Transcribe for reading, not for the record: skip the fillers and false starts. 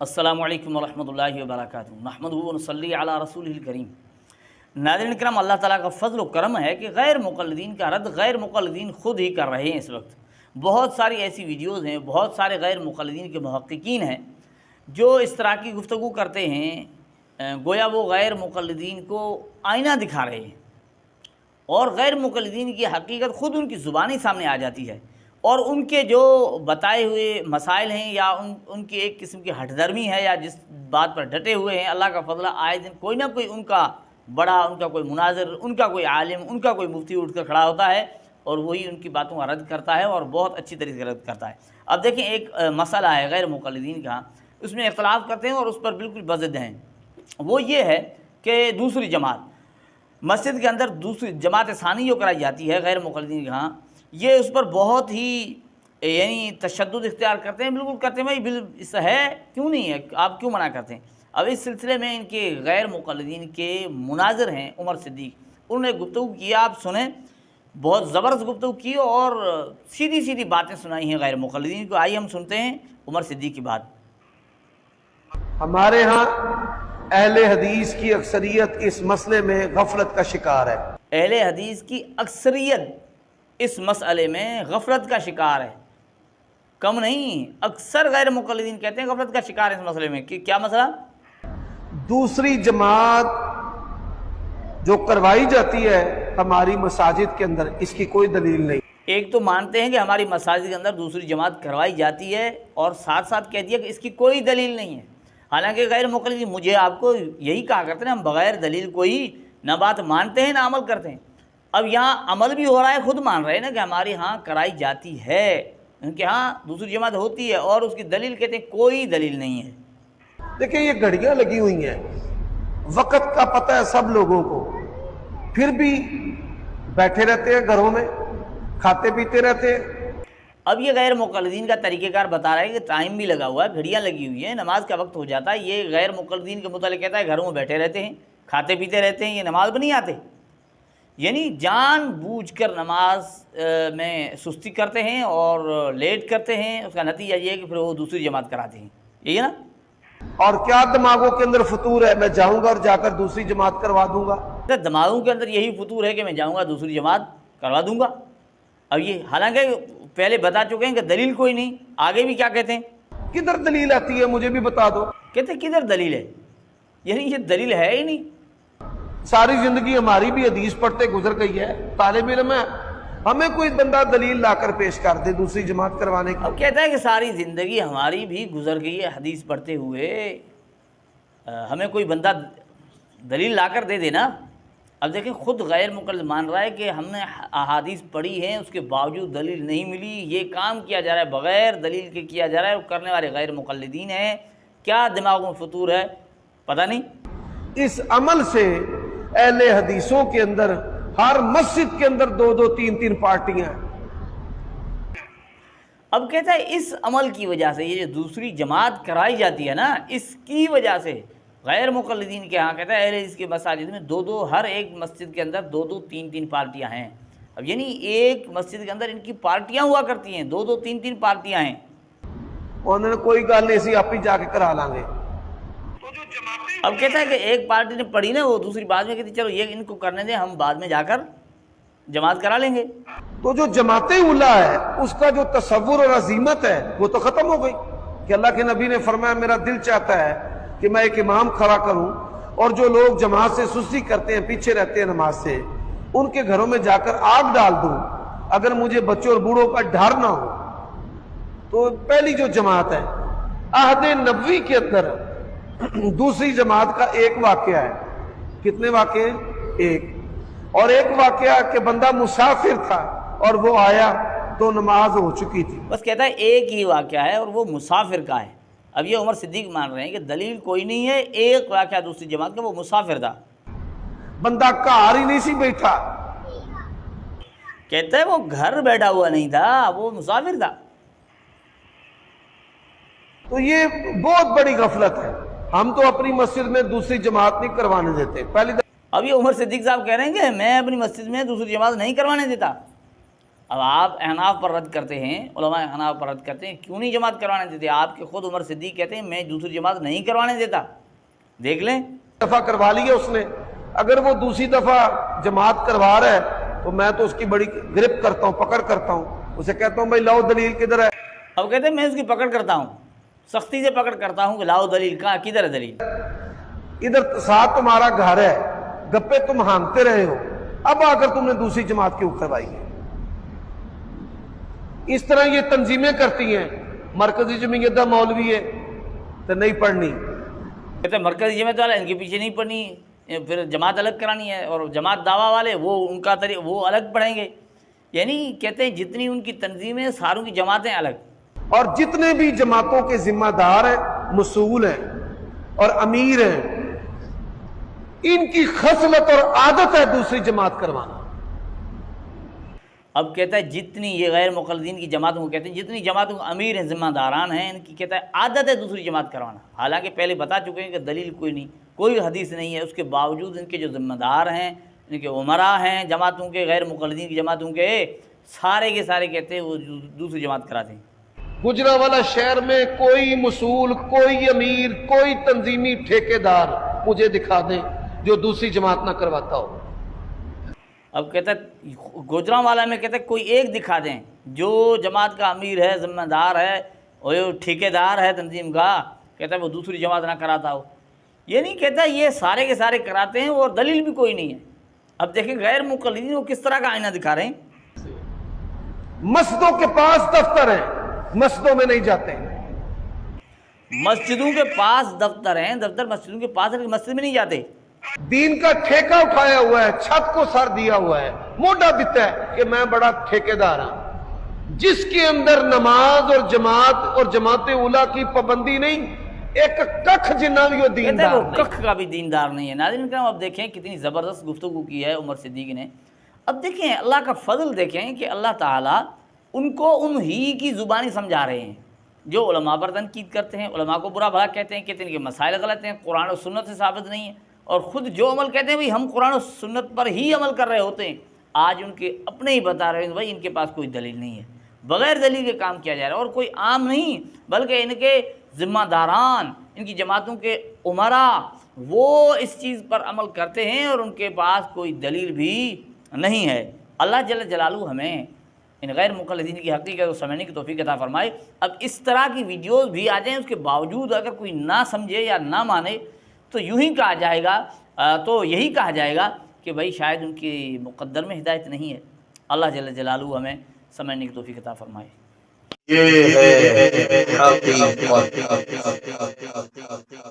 السلام علیکم ورحمۃ اللہ وبرکاتہ نحمدہ ونصلی علی رسولہ الکریم۔ ناظرین اکرام، اللہ تعالیٰ کا فضل و کرم ہے کہ غیر مقلدین کا رد غیر مقلدین خود ہی کر رہے ہیں۔ اس وقت بہت ساری ایسی ویڈیوز ہیں، بہت سارے غیر مقلدین کے محققین ہیں جو اس طرح کی گفتگو کرتے ہیں گویا وہ غیر مقلدین کو آئینہ دکھا رہے ہیں، اور غیر مقلدین کی حقیقت خود ان کی زبانی سامنے آ جاتی ہے، اور ان کے جو بتائے ہوئے مسائل ہیں یا ان کی ایک قسم کی ہٹ درمی ہے یا جس بات پر ڈٹے ہوئے ہیں، اللہ کا فضلہ آئے دن کوئی نہ کوئی ان کا بڑا، ان کا کوئی مناظر، ان کا کوئی عالم، ان کا کوئی مفتی اٹھ کر کھڑا ہوتا ہے اور وہی ان کی باتوں کا رد کرتا ہے اور بہت اچھی طریقے سے رد کرتا ہے۔ اب دیکھیں، ایک مسئلہ ہے غیر مقلدین کا، اس میں اختلاف کرتے ہیں اور اس پر بالکل بضد ہیں۔ وہ یہ ہے کہ دوسری جماعت مسجد کے اندر، دوسری جماعت ثانی جو کرائی جاتی ہے غیر مقلدین کے ہاں، یہ اس پر بہت ہی تشدد اختیار کرتے ہیں، بالکل کرتے ہیں بھائی اس ہے کیوں نہیں ہے، آپ کیوں منع کرتے ہیں۔ اب اس سلسلے میں ان کے غیر مقلدین کے مناظر ہیں عمر صدیق، انہوں نے گفتگو کیا، آپ سنیں، بہت زبردست گفتگو کی اور سیدھی سیدھی باتیں سنائی ہیں غیر مقلدین کو۔ آئیے ہم سنتے ہیں عمر صدیق کی بات۔ ہمارے ہاں اہل حدیث کی اکثریت اس مسئلے میں غفلت کا شکار ہے۔ اہل حدیث کی اکثریت اس مسئلے میں غفلت کا شکار ہے، کم نہیں، اکثر غیر مقلدین کہتے ہیں غفلت کا شکار ہے اس مسئلے میں۔ کہ کیا مسئلہ؟ دوسری جماعت جو کروائی جاتی ہے ہماری مساجد کے اندر، اس کی کوئی دلیل نہیں۔ ایک تو مانتے ہیں کہ ہماری مساجد کے اندر دوسری جماعت کروائی جاتی ہے، اور ساتھ ساتھ کہہ دیا کہ اس کی کوئی دلیل نہیں ہے۔ حالانکہ غیر مقلدین مجھے آپ کو یہی کہا کرتے ہیں، ہم بغیر دلیل کوئی نہ بات مانتے ہیں نہ عمل کرتے ہیں۔ اب یہاں عمل بھی ہو رہا ہے، خود مان رہے ہیں نا کہ ہمارے ہاں کرائی جاتی ہے، ان کے ہاں دوسری جماعت ہوتی ہے، اور اس کی دلیل کہتے ہیں کوئی دلیل نہیں ہے۔ دیکھیں، یہ گھڑیاں لگی ہوئی ہیں، وقت کا پتہ ہے سب لوگوں کو، پھر بھی بیٹھے رہتے ہیں گھروں میں، کھاتے پیتے رہتے ہیں۔ اب یہ غیر مقلدین کا طریقہ کار بتا رہا ہے کہ ٹائم بھی لگا ہوا ہے، گھڑیاں لگی ہوئی ہیں، نماز کا وقت ہو جاتا ہے، یہ غیر مقلدین کے متعلق کہتا ہے گھروں میں بیٹھے رہتے ہیں، کھاتے پیتے رہتے ہیں، یہ نماز بھی نہیں آتے، یعنی جان بوجھ کر نماز میں سستی کرتے ہیں اور لیٹ کرتے ہیں۔ اس کا نتیجہ یہ ہے کہ پھر وہ دوسری جماعت کراتے ہیں، یہی ہے نا۔ اور کیا دماغوں کے اندر فطور ہے، میں جاؤں گا اور جا کر دوسری جماعت کروا دوں گا۔ دماغوں کے اندر یہی فطور ہے کہ میں جاؤں گا دوسری جماعت کروا دوں گا۔ اب یہ حالانکہ پہلے بتا چکے ہیں کہ دلیل کوئی نہیں، آگے بھی کیا کہتے ہیں، کدھر دلیل آتی ہے مجھے بھی بتا دو۔ کہتے ہیں کدھر دلیل ہے، یعنی یہ دلیل ہے ہی نہیں۔ ساری زندگی ہماری بھی حدیث پڑھتے گزر گئی ہے، طالب علم ہے، ہمیں کوئی بندہ دلیل لا کر پیش کر دے دوسری جماعت کروانے کی۔ اب کہتا ہے کہ ساری زندگی ہماری بھی گزر گئی ہے حدیث پڑھتے ہوئے، ہمیں کوئی بندہ دلیل لا کر دے دینا۔ اب دیکھیں، خود غیر مقلد مان رہا ہے کہ ہم نے احادیث پڑھی ہیں، اس کے باوجود دلیل نہیں ملی، یہ کام کیا جا رہا ہے بغیر دلیل کے کیا جا رہا ہے، وہ کرنے والے غیر مقلدین ہیں۔ کیا دماغوں میں فطور ہے پتہ نہیں۔ اس عمل سے اہل حدیثوں کے اندر ہر مسجد کے اندر دو دو تین تین پارٹیاں ہیں۔ اب کہتا ہے اس عمل کی وجہ سے، یہ جو دوسری جماعت کرائی جاتی ہے نا، اس کی وجہ سے غیر مقلدین کے ہاں، کہتا ہے اہل حدیث کے مساجد میں ہر ایک مسجد کے اندر دو تین پارٹیاں ہیں۔ اب یعنی ایک مسجد کے اندر ان کی پارٹیاں ہوا کرتی ہیں، دو تین پارٹیاں ہیں۔ انہوں نے کوئی گل نہیں سی، آپ ہی جا کے کرا لیں گے۔ اب کہتا ہے کہ ایک پارٹی نے پڑھی نا، وہ دوسری بعد میں کہتی چلو یہ ان کو کرنے دیں، ہم بعد میں جا کر جماعت کرا لیں گے۔ تو جو جماعت اولیٰ ہے، اس کا جو تصور اور عظیمت ہے وہ تو ختم ہو گئی، کہ اللہ کے نبی نے فرمایا میرا دل چاہتا ہے کہ میں ایک امام کھڑا کروں، اور جو لوگ جماعت سے سستی کرتے ہیں، پیچھے رہتے ہیں نماز سے، ان کے گھروں میں جا کر آگ ڈال دوں، اگر مجھے بچوں اور بوڑھوں کا ڈر نہ ہو۔ تو پہلی جو جماعت ہے، عہد نبوی کے اندر دوسری جماعت کا ایک واقعہ ہے۔ کتنے واقعے؟ ایک۔ اور ایک واقعہ کہ بندہ مسافر تھا اور وہ آیا تو نماز ہو چکی تھی۔ بس کہتا ہے ایک ہی واقعہ ہے اور وہ مسافر کا ہے۔ اب یہ عمر صدیق مان رہے ہیں کہ دلیل کوئی نہیں ہے، ایک واقعہ دوسری جماعت کا، وہ مسافر تھا، بندہ گھر ہی نہیں سی بیٹھا۔ کہتا ہے وہ گھر بیٹھا ہوا نہیں تھا، وہ مسافر تھا۔ تو یہ بہت بڑی غفلت ہے، ہم تو اپنی مسجد میں دوسری جماعت نہیں کروانے دیتے۔ پہلی اب یہ عمر صدیق صاحب کہہ رہے ہیں کہ میں اپنی مسجد میں دوسری جماعت نہیں کروانے دیتا، اب آپ احناف پر رد کرتے ہیں، علماء احناف پر رد کرتے ہیں، کیوں نہیں جماعت کروانے دیتے؟ آپ کے خود عمر صدیق کہتے ہیں میں دوسری جماعت نہیں کروانے دیتا، دیکھ لیں۔ دفعہ کروا لی ہے اس نے، اگر وہ دوسری دفعہ جماعت کروا رہا ہے تو میں تو اس کی بڑی گرفت کرتا ہوں، پکڑ کرتا ہوں، اسے کہتا ہوں بھائی لاؤ دلیل کدھر ہے؟ اب کہتے ہیں میں اس کی پکڑ کرتا ہوں، سختی سے پکڑ کرتا ہوں کہ لاؤ دلیل، کہاں کدھر ہے دلیل؟ ادھر ساتھ تمہارا گھر ہے، گپے تم ہانکتے رہے ہو، اب آ کر تم نے دوسری جماعت کیوں کروائی ہے؟ اس طرح یہ تنظیمیں کرتی ہیں، مرکزی جمعیت دا مولوی ہے تو نہیں پڑھنی، کہتے ہیں مرکزی جماعت والے ان کے پیچھے نہیں پڑھنی، پھر جماعت الگ کرانی ہے، اور جماعت دعویٰ والے وہ ان کا وہ الگ پڑھیں گے۔ یعنی کہتے ہیں جتنی ان کی تنظیمیں ساروں کی جماعتیں الگ، اور جتنے بھی جماعتوں کے ذمہ دار ہیں، مسئول ہیں اور امیر ہیں، ان کی خصلت اور عادت ہے دوسری جماعت کروانا۔ اب کہتا ہے جتنی یہ غیر مقلدین کی جماعتوں کو کہتے ہیں جتنی جماعتوں کے امیر ہیں، ذمہ داران ہیں، ان کی کہتا ہے عادت ہے دوسری جماعت کروانا، حالانکہ پہلے بتا چکے ہیں کہ دلیل کوئی نہیں، کوئی حدیث نہیں ہے، اس کے باوجود ان کے جو ذمہ دار ہیں، ان کے عمراء ہیں جماعتوں کے، غیر مقلدین کی جماعتوں کے سارے کہتے ہیں وہ دوسری جماعت کراتے ہیں۔ گجرانوالہ شہر میں کوئی مسئول، کوئی امیر، کوئی تنظیمی ٹھیکیدار مجھے دکھا دیں جو دوسری جماعت نہ کرواتا ہو۔ اب کہتا ہے گوجرانوالہ میں کہتا ہے کوئی ایک دکھا دیں جو جماعت کا امیر ہے، ذمہ دار ہے، اور ٹھیکیدار ہے تنظیم کا، کہتا ہے وہ دوسری جماعت نہ کراتا ہو۔ یہ نہیں کہتا یہ سارے کے سارے کراتے ہیں اور دلیل بھی کوئی نہیں ہے۔ اب دیکھیں غیر مقلدین وہ کس طرح کا آئینہ دکھا رہے ہیں۔ مسجدوں کے پاس دفتر ہیں، مسجدوں میں نہیں جاتے، مسجدوں کے پاس دفتر ہیں، دفتر مسجدوں کے پاس ہے لیکن مسجد میں نہیں جاتے۔ دین کا ٹھیکہ اٹھایا ہوا ہے، چھت کو سر دیا ہوا ہے، موڈا دیتا ہے کہ میں بڑا ٹھیکیدار ہوں، جس کے اندر نماز اور جماعت اولیٰ کی پابندی نہیں، ایک ککھ جنہ بھی وہ کہتے ہیں دیندار وہ نہیں۔ ککھ کا بھی دیندار نہیں ہے۔ ناظرین کرام اب دیکھیں کتنی زبردست گفتگو کی ہے عمر صدیق نے۔ اب دیکھیں اللہ کا فضل دیکھیں کہ اللہ تعالیٰ ان کو انہی کی زبانی سمجھا رہے ہیں جو علماء پر تنقید کرتے ہیں، علماء کو برا بھلا کہتے ہیں، کہتے ہیں کہ مسائل غلط ہیں، قرآن و سنت سے ثابت نہیں ہے، اور خود جو عمل کہتے ہیں بھئی ہم قرآن و سنت پر ہی عمل کر رہے ہوتے ہیں، آج ان کے اپنے ہی بتا رہے ہیں بھائی ان کے پاس کوئی دلیل نہیں ہے، بغیر دلیل کے کام کیا جا رہا ہے، اور کوئی عام نہیں بلکہ ان کے ذمہ داران، ان کی جماعتوں کے عمراء وہ اس چیز پر عمل کرتے ہیں اور ان کے پاس کوئی دلیل بھی نہیں ہے۔ اللہ جل جلالہ ہمیں ان غیر مقلدین کی حقیقت کو سمجھنے کی توفیق عطا فرمائے۔ اب اس طرح کی ویڈیوز بھی آ جائیں، اس کے باوجود اگر کوئی نہ سمجھے یا نہ مانے تو یوں ہی کہا جائے گا، تو یہی کہا جائے گا کہ بھائی شاید ان کی مقدر میں ہدایت نہیں ہے۔ اللہ جل جلالہ ہمیں سمجھنے کی توفیق عطا فرمائے۔ یہ ہے حقیقت۔